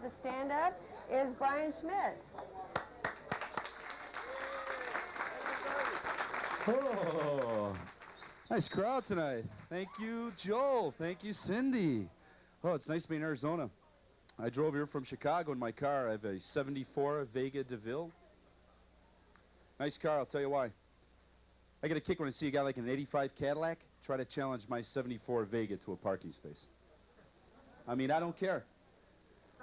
with the stand-up is Brian Schmidt. Oh, nice crowd tonight. Thank you, Joel. Thank you, Cindy. Oh, it's nice to be in Arizona. I drove here from Chicago in my car. I have a 74 Vega DeVille. Nice car, I'll tell you why. I get a kick when I see a guy like an 85 Cadillac try to challenge my 74 Vega to a parking space. I mean, I don't care.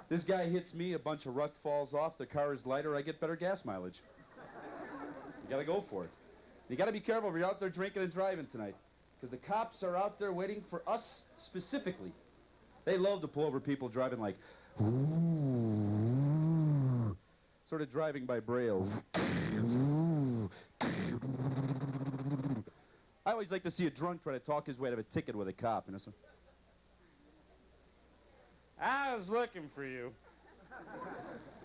This guy hits me, a bunch of rust falls off, the car is lighter, I get better gas mileage. You gotta go for it. You gotta be careful if you're out there drinking and driving tonight, because the cops are out there waiting for us specifically. They love to pull over people driving like, sort of driving by Braille. I always like to see a drunk try to talk his way out of a ticket with a cop, you know. So I was looking for you.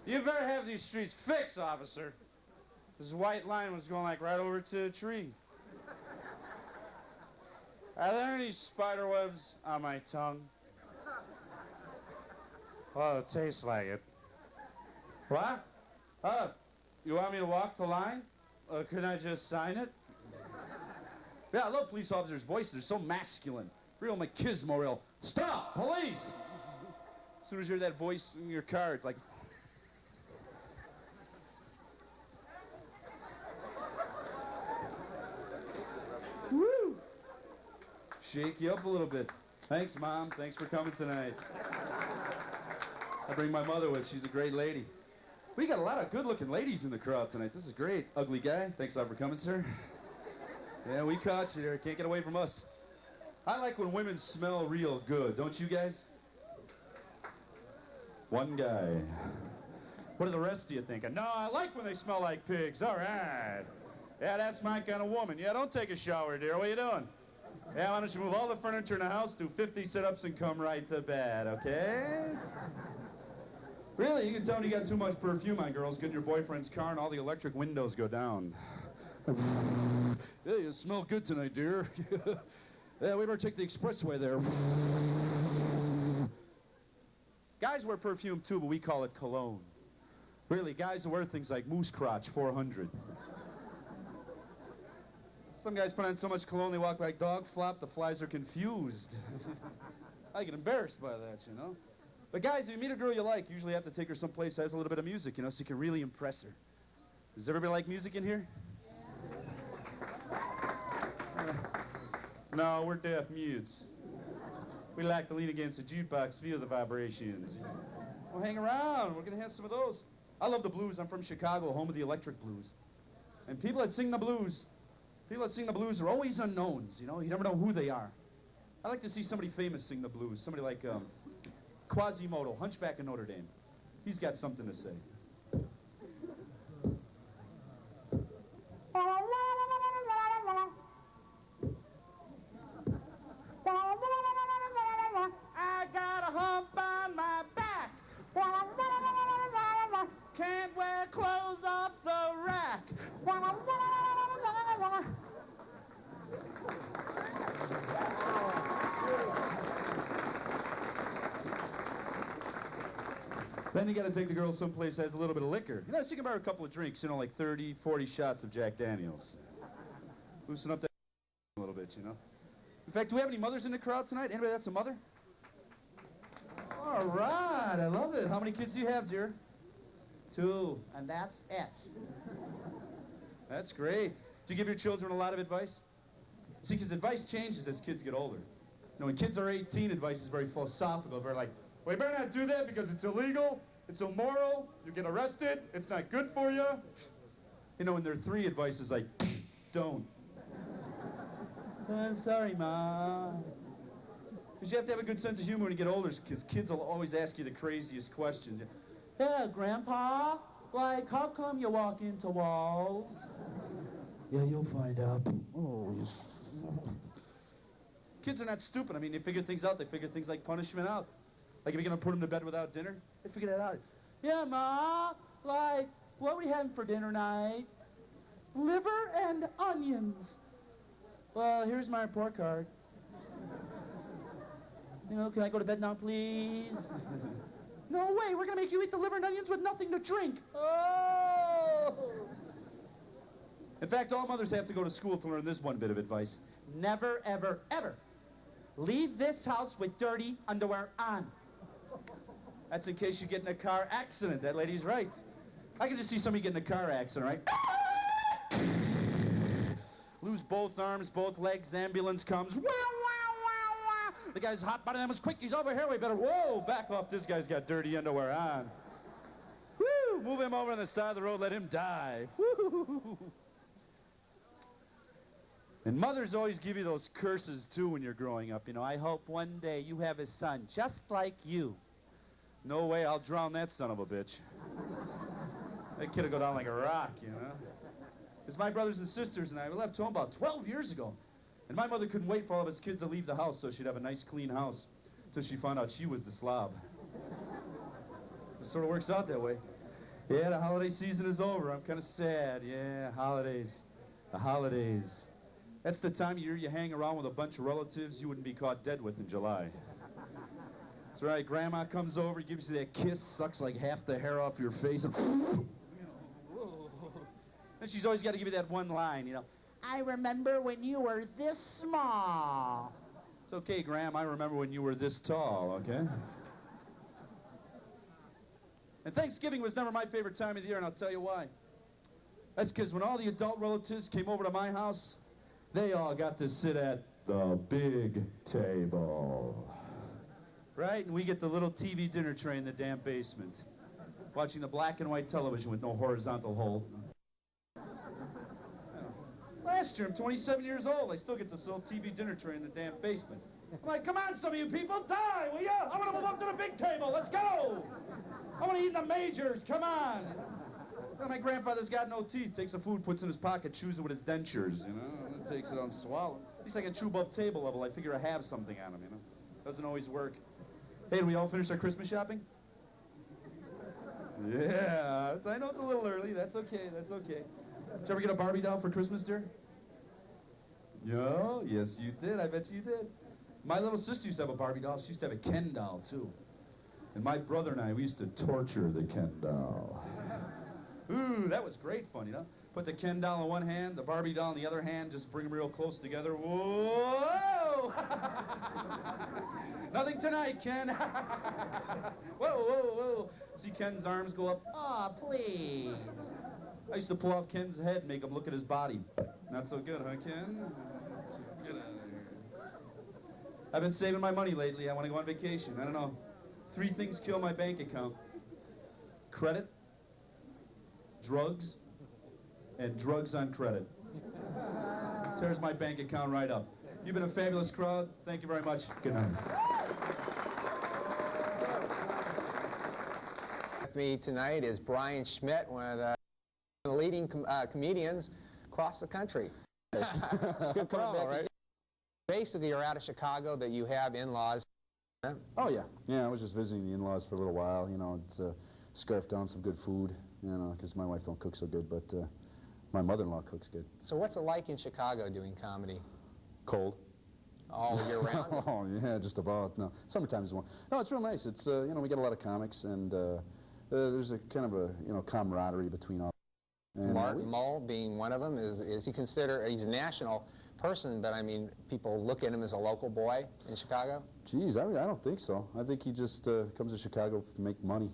You better have these streets fixed, officer. This white line was going like right over to a tree. Are there any spider webs on my tongue? Oh, it tastes like it. What? You want me to walk the line? Can I just sign it? yeah, I love police officers' voices. They're so masculine. Real machismo, real, stop, police! As soon as you hear that voice in your car, it's like... Woo! Shake you up a little bit. Thanks, Mom. Thanks for coming tonight. I bring my mother with. She's a great lady. We got a lot of good-looking ladies in the crowd tonight. This is great. Ugly guy. Thanks a lot for coming, sir. Yeah, we caught you there. Can't get away from us. I like when women smell real good. Don't you guys? One guy. What do the rest of you thinking? No, I like when they smell like pigs. All right. Yeah, that's my kind of woman. Yeah, don't take a shower, dear. What are you doing? Yeah, why don't you move all the furniture in the house, do 50 sit-ups, and come right to bed, okay? Really, you can tell when you got too much perfume on, girls. Get in your boyfriend's car and all the electric windows go down. Yeah, you smell good tonight, dear. Yeah, we better take the expressway there. Guys wear perfume too, but we call it cologne. Really, guys wear things like Moose Crotch 400. Some guys put on so much cologne they walk like dog flop, the flies are confused. I get embarrassed by that, you know. But guys, if you meet a girl you like, you usually have to take her someplace that has a little bit of music, you know, so you can really impress her. Does everybody like music in here? No, we're deaf mutes. We like to lean against the jukebox, feel the vibrations. Well, hang around. We're going to have some of those. I love the blues. I'm from Chicago, home of the electric blues. And people that sing the blues are always unknowns, you know? You never know who they are. I like to see somebody famous sing the blues. Somebody like Quasimodo, Hunchback of Notre Dame. He's got something to say. I got a hump on my back. Can't wear clothes off the rack. Then you got to take the girl someplace that has a little bit of liquor. You know, so you can buy her a couple of drinks, you know, like 30, 40 shots of Jack Daniels. Loosen up that a little bit, you know. In fact, do we have any mothers in the crowd tonight? Anybody that's a mother? All right, I love it. How many kids do you have, dear? 2, and that's it. That's great. Do you give your children a lot of advice? See, because advice changes as kids get older. You know, when kids are 18, advice is very philosophical, very like, well, you better not do that because it's illegal, it's immoral, you get arrested, it's not good for you. You know, when they're 3, advice is like, don't. Sorry, Ma. Because you have to have a good sense of humor when you get older, because kids will always ask you the craziest questions. Yeah, Grandpa, like, how come you walk into walls? Yeah, you'll find out. Oh, kids are not stupid. I mean, they figure things out. They figure things like punishment out. Like, if you're going to put them to bed without dinner, they figure that out. Yeah, Ma, like, what are we having for dinner tonight? Liver and onions. Well, here's my report card. You know, can I go to bed now, please? No way, we're gonna make you eat the liver and onions with nothing to drink. Oh! In fact, all mothers have to go to school to learn this one bit of advice. Never, ever, ever leave this house with dirty underwear on. That's in case you get in a car accident. That lady's right. I can just see somebody get in a car accident, right? Lose both arms, both legs, ambulance comes. Wow, wow, wow, wow. The guy's hot body, that was quick. He's over here. We better, whoa, back off. This guy's got dirty underwear on. Woo, move him over on the side of the road, let him die. Woo. And mothers always give you those curses, too, when you're growing up. You know, I hope one day you have a son just like you. No way, I'll drown that son of a bitch. That kid'll go down like a rock, you know. Because my brothers and sisters and I, we left home about 12 years ago. And my mother couldn't wait for all of us kids to leave the house so she'd have a nice, clean house. Until she found out she was the slob. It sort of works out that way. Yeah, the holiday season is over. I'm kind of sad. Yeah, holidays. The holidays. That's the time of year you hang around with a bunch of relatives you wouldn't be caught dead with in July. That's right, Grandma comes over, gives you that kiss, sucks like half the hair off your face, and then she's always got to give you that one line, you know. I remember when you were this small. It's okay, Graham, I remember when you were this tall, okay? And Thanksgiving was never my favorite time of the year, and I'll tell you why. That's because when all the adult relatives came over to my house, they all got to sit at the big table. Right? And we get the little TV dinner tray in the damn basement, watching the black and white television with no horizontal hole. Last year, I'm 27 years old. I still get this little TV dinner tray in the damn basement. I'm like, come on, some of you people, die, will ya? I want to move up to the big table. Let's go. I want to eat in the majors. Come on. Well, my grandfather's got no teeth. Takes the food, puts it in his pocket, chews it with his dentures, you know, and then takes it on swallow. At least I can chew above table level. I figure I have something on him, you know. Doesn't always work. Hey, did we all finish our Christmas shopping? Yeah, I know it's a little early. That's okay, that's okay. Did you ever get a Barbie doll for Christmas, dear? Yeah, yes, you did. I bet you did. My little sister used to have a Barbie doll. She used to have a Ken doll, too. And my brother and I, we used to torture the Ken doll. Ooh, that was great fun, you know? Put the Ken doll in one hand, the Barbie doll in the other hand, just bring them real close together. Whoa! Nothing tonight, Ken. Whoa, whoa, whoa. See Ken's arms go up. Aw, please. I used to pull off Ken's head and make him look at his body. Not so good, huh, Ken? Get out of here. I've been saving my money lately. I want to go on vacation. I don't know. 3 things kill my bank account. Credit, drugs, and drugs on credit. Tears my bank account right up. You've been a fabulous crowd. Thank you very much. Good night. With me tonight is Brian Schmidt, one of the leading comedians across the country. Good promo, right? Basically, you're out of Chicago, that you have in-laws. Oh, yeah. Yeah, I was just visiting the in-laws for a little while, you know, scarfed down some good food, you know, because my wife don't cook so good, but my mother-in-law cooks good. So what's it like in Chicago doing comedy? Cold. All year round? Oh, yeah, just about. No, summertime is more. No, it's real nice. It's, you know, we get a lot of comics, and there's a kind of a, you know, camaraderie between all. And, Mark Mull being one of them, is he considered, he's a national person, but I mean, people look at him as a local boy in Chicago? Geez, I don't think so. I think he just comes to Chicago to make money.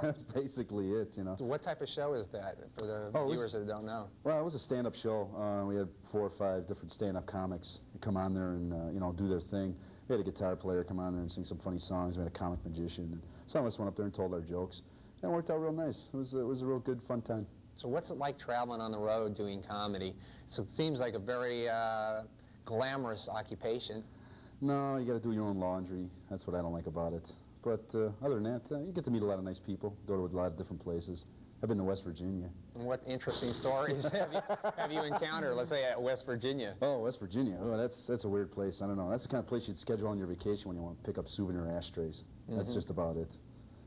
That's basically it, you know. So what type of show is that for the viewers that don't know? Well, it was a stand-up show. We had 4 or 5 different stand-up comics come on there and, you know, do their thing. We had a guitar player come on there and sing some funny songs. We had a comic magician. And some of us went up there and told our jokes. And it worked out real nice. It was a real good, fun time. So what's it like traveling on the road doing comedy? So it seems like a very glamorous occupation. No, you got to do your own laundry. That's what I don't like about it. But other than that, you get to meet a lot of nice people, go to a lot of different places. I've been to West Virginia. And what interesting stories have you encountered, let's say, at West Virginia? Oh, West Virginia. Oh, that's a weird place. I don't know. That's the kind of place you'd schedule on your vacation when you want to pick up souvenir ashtrays. That's just about it.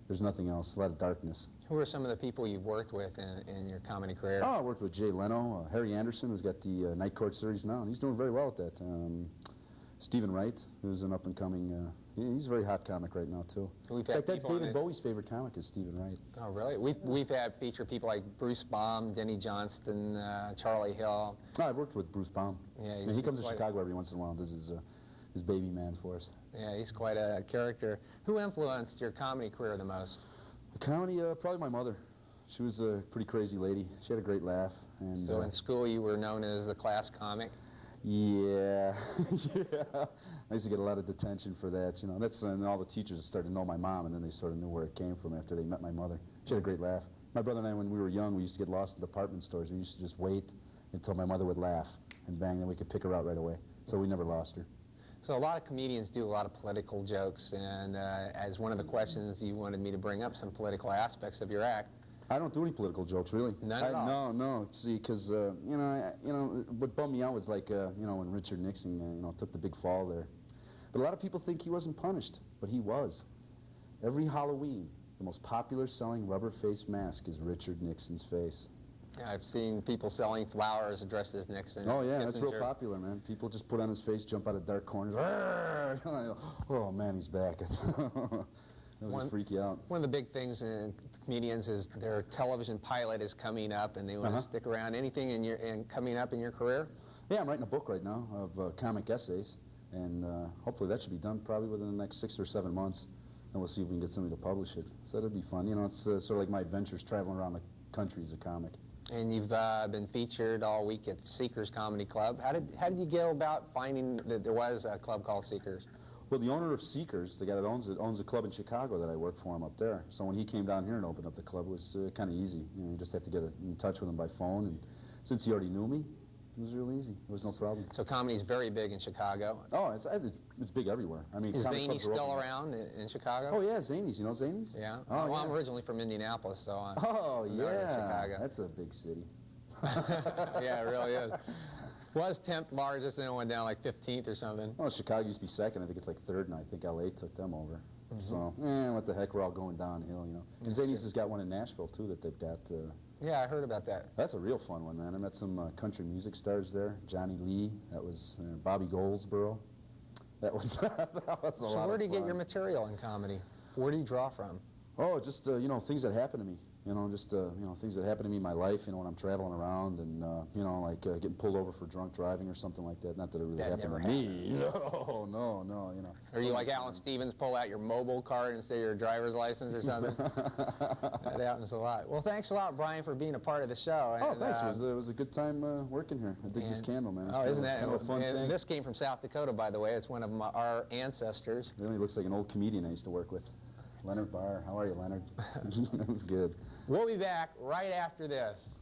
There's nothing else. A lot of darkness. Who are some of the people you've worked with in your comedy career? Oh, I worked with Jay Leno, Harry Anderson, who's got the Night Court series now, and he's doing very well at that. Stephen Wright, who's an up-and-coming, he's a very hot comic right now, too. We've In fact, had that's people David Bowie's favorite comic is Stephen Wright. Oh, really? We've had featured people like Bruce Baum, Denny Johnston, Charlie Hill. Oh, I've worked with Bruce Baum. Yeah, He comes to Chicago every once in a while and does his baby man for us. Yeah, he's quite a character. Who influenced your comedy career the most? The comedy, probably my mother. She was a pretty crazy lady. She had a great laugh. And, So in school you were known as the class comic? Yeah, yeah. I used to get a lot of detention for that, you know. And all the teachers started to know my mom, and then they sort of knew where it came from after they met my mother. She had a great laugh. My brother and I, when we were young, we used to get lost in department stores. We used to just wait until my mother would laugh, and bang, then we could pick her out right away. So we never lost her. So a lot of comedians do a lot of political jokes, and as one of the questions you wanted me to bring up some political aspects of your act. I don't do any political jokes, really. None at all? No. See, because you know, what bummed me out was like, you know, when Richard Nixon, you know, took the big fall there. But a lot of people think he wasn't punished, but he was. Every Halloween, the most popular selling rubber face mask is Richard Nixon's face. Yeah, I've seen people selling flowers dressed as Nixon. Oh yeah, that's real Kissinger. Popular, man. People just put on his face, jump out of dark corners. Oh man, he's back. That would just freak you out. One of the big things in comedians is their television pilot is coming up, and they want to stick around. Anything coming up in your career? Yeah, I'm writing a book right now of comic essays, and hopefully that should be done probably within the next 6 or 7 months, and we'll see if we can get somebody to publish it. So that'd be fun. You know, it's sort of like my adventures traveling around the country as a comic. And you've been featured all week at Seekers Comedy Club. How did you go about finding that there was a club called Seekers? Well, the owner of Seekers, the guy that owns it, owns a club in Chicago that I work for him up there. So when he came down here and opened up the club, it was kind of easy. You know, you just have to get in touch with him by phone. And since he already knew me, it was real easy. It was no problem. So comedy's very big in Chicago. Oh, it's big everywhere. I mean, is comedy Zany clubs are still open. around in Chicago? Oh yeah, Zany's. You know Zany's? Yeah. Oh, well, yeah. I'm originally from Indianapolis, so I'm yeah. Chicago. That's a big city. Yeah, it really is. Was 10th largest, then it went down like 15th or something. Well, Chicago used to be second. I think it's like third, and I think LA took them over. So, what the heck, we're all going downhill, you know. And Zany's has got one in Nashville, too, that they've got. Yeah, I heard about that. That's a real fun one, man. I met some country music stars there. Johnny Lee, that was Bobby Goldsboro. That was, that was a lot of fun. So where do you get your material in comedy? Where do you draw from? Oh, just, you know, things that happen to me. You know, just, you know, things that happen to me in my life, you know, when I'm traveling around and, you know, like getting pulled over for drunk driving or something like that. Not that it really happened to me. No, you know. Are you like Alan Stevens, pull out your mobile card instead of your driver's license or something? That happens a lot. Well, thanks a lot, Brian, for being a part of the show. Oh, and, thanks. It was a good time working here. I dig this candle, man. It's isn't that kind of a fun thing. This came from South Dakota, by the way. It's one of our ancestors. It really looks like an old comedian I used to work with. Leonard Barr. How are you, Leonard? That was good. We'll be back right after this.